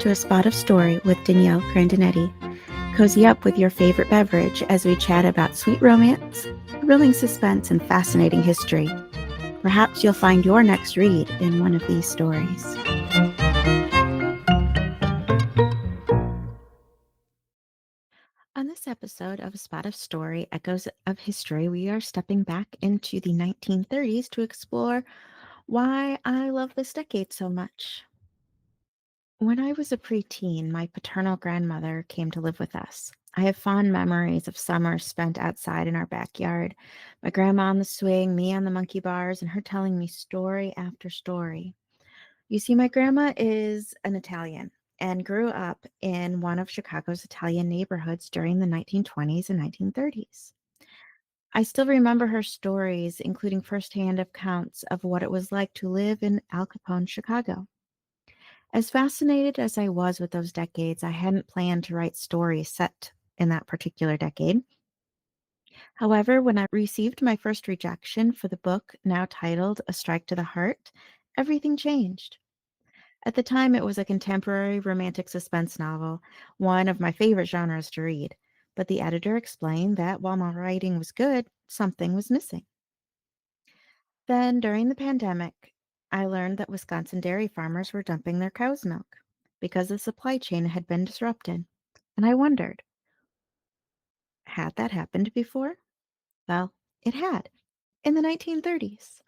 to A Spot of Story with Danielle Grandinetti. Cozy up with your favorite beverage as we chat about sweet romance, thrilling suspense, and fascinating history. Perhaps you'll find your next read in one of these stories. On this episode of A Spot of Story, Echoes of History, we are stepping back into the 1930s to explore why I love this decade so much. When I was a preteen, my paternal grandmother came to live with us. I have fond memories of summers spent outside in our backyard, my grandma on the swing, me on the monkey bars, and her telling me story after story. You see, my grandma is an Italian and grew up in one of Chicago's Italian neighborhoods during the 1920s and 1930s. I still remember her stories, including firsthand accounts of what it was like to live in Al Capone, Chicago. As fascinated as I was with those decades, I hadn't planned to write stories set in that particular decade. However, when I received my first rejection for the book, now titled A Strike to the Heart, everything changed. At the time, it was a contemporary romantic suspense novel, one of my favorite genres to read. But the editor explained that while my writing was good, something was missing. Then, during the pandemic, I learned that Wisconsin dairy farmers were dumping their cow's milk because the supply chain had been disrupted. And I wondered, had that happened before? Well, it had in the 1930s.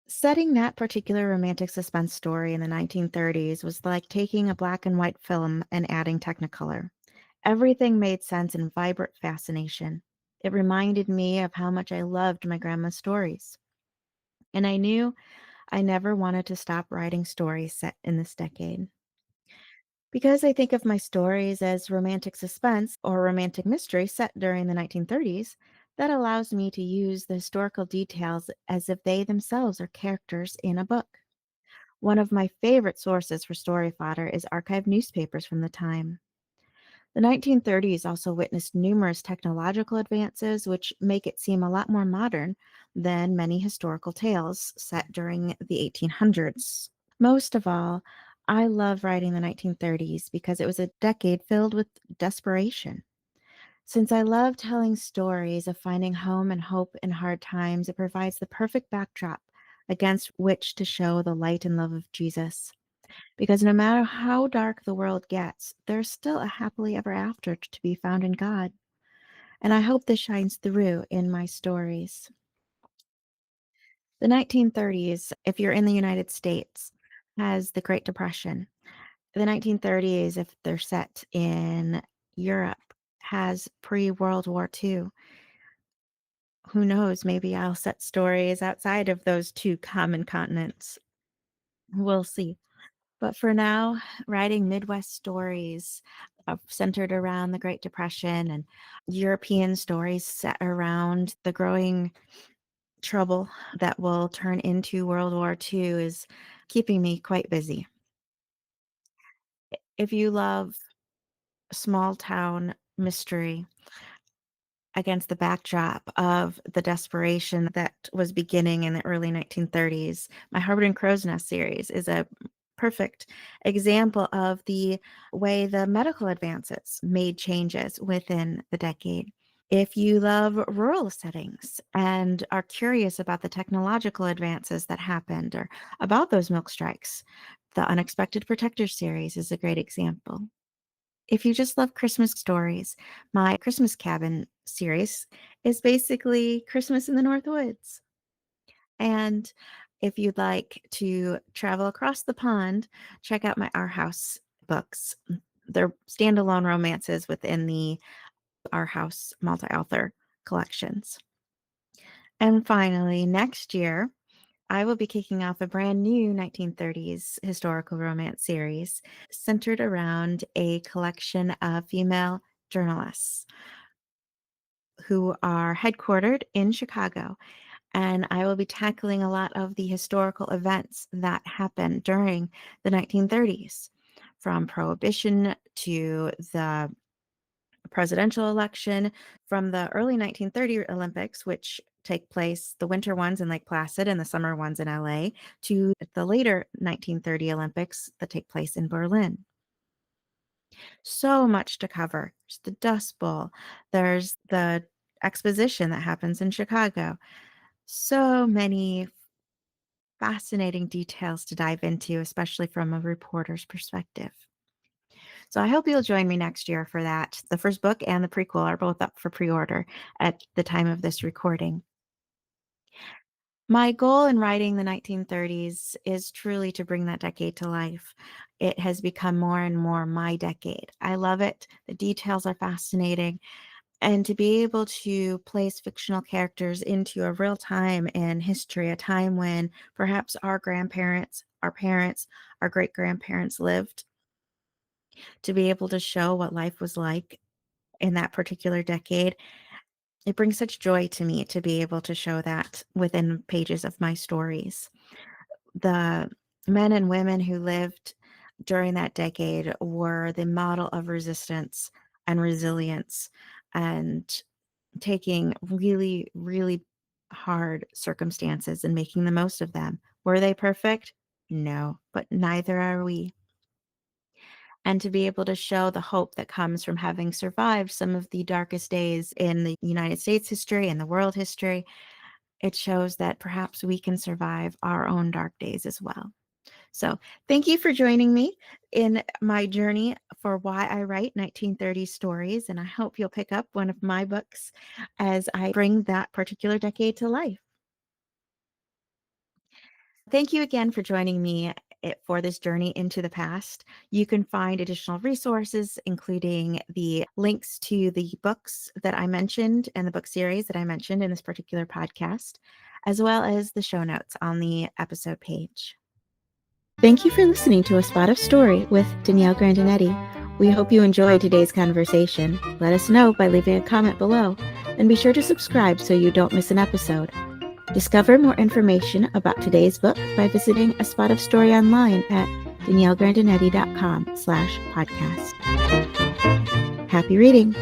Setting that particular romantic suspense story in the 1930s was like taking a black and white film and adding technicolor. Everything made sense in vibrant fascination. It reminded me of how much I loved my grandma's stories. And I knew I never wanted to stop writing stories set in this decade. Because I think of my stories as romantic suspense or romantic mystery set during the 1930s, that allows me to use the historical details as if they themselves are characters in a book. One of my favorite sources for story fodder is archived newspapers from the time. The 1930s also witnessed numerous technological advances, which make it seem a lot more modern than many historical tales set during the 1800s. Most of all, I love writing the 1930s because it was a decade filled with desperation. Since I love telling stories of finding home and hope in hard times, it provides the perfect backdrop against which to show the light and love of Jesus. Because no matter how dark the world gets, there's still a happily ever after to be found in God. And I hope this shines through in my stories. The 1930s, if you're in the United States, has the Great Depression. The 1930s, if they're set in Europe, has pre-World War II. Who knows? Maybe I'll set stories outside of those two common continents. We'll see. But for now, writing Midwest stories centered around the Great Depression and European stories set around the growing trouble that will turn into World War II is keeping me quite busy. If you love small town mystery against the backdrop of the desperation that was beginning in the early 1930s, my Harvard and Crow's Nest series is a perfect example of the way the medical advances made changes within the decade. If you love rural settings and are curious about the technological advances that happened or about those milk strikes, the Unexpected Protector series is a great example. If you just love Christmas stories, my Christmas Cabin series is basically Christmas in the North Woods. And if you'd like to travel across the pond, check out my Our House books. They're standalone romances within the Our House multi-author collections. And finally, next year, I will be kicking off a brand new 1930s historical romance series centered around a collection of female journalists who are headquartered in Chicago. And I will be tackling a lot of the historical events that happened during the 1930s, from Prohibition to the presidential election, from the early 1930 Olympics, which take place, the winter ones in Lake Placid and the summer ones in LA, to the later 1930 Olympics that take place in Berlin. So much to cover. There's the Dust Bowl, there's the exposition that happens in Chicago. So many fascinating details to dive into, especially from a reporter's perspective. So I hope you'll join me next year for that. The first book and the prequel are both up for pre-order at the time of this recording. My goal in writing the 1930s is truly to bring that decade to life. It has become more and more my decade. I love it. The details are fascinating. And to be able to place fictional characters into a real time in history, a time when perhaps our grandparents, our parents, our great grandparents lived, to be able to show what life was like in that particular decade, it brings such joy to me to be able to show that within pages of my stories. The men and women who lived during that decade were the model of resistance and resilience and taking really, really hard circumstances and making the most of them. Were they perfect? No, but neither are we. And to be able to show the hope that comes from having survived some of the darkest days in the United States history and the world history, it shows that perhaps we can survive our own dark days as well. So thank you for joining me in my journey for why I write 1930s stories. And I hope you'll pick up one of my books as I bring that particular decade to life. Thank you again for joining me for this journey into the past. You can find additional resources, including the links to the books that I mentioned and the book series that I mentioned in this particular podcast, as well as the show notes on the episode page. Thank you for listening to A Spot of Story with Danielle Grandinetti. We hope you enjoyed today's conversation. Let us know by leaving a comment below, and be sure to subscribe so you don't miss an episode. Discover more information about today's book by visiting A Spot of Story online at daniellegrandinetti.com/podcast. Happy reading!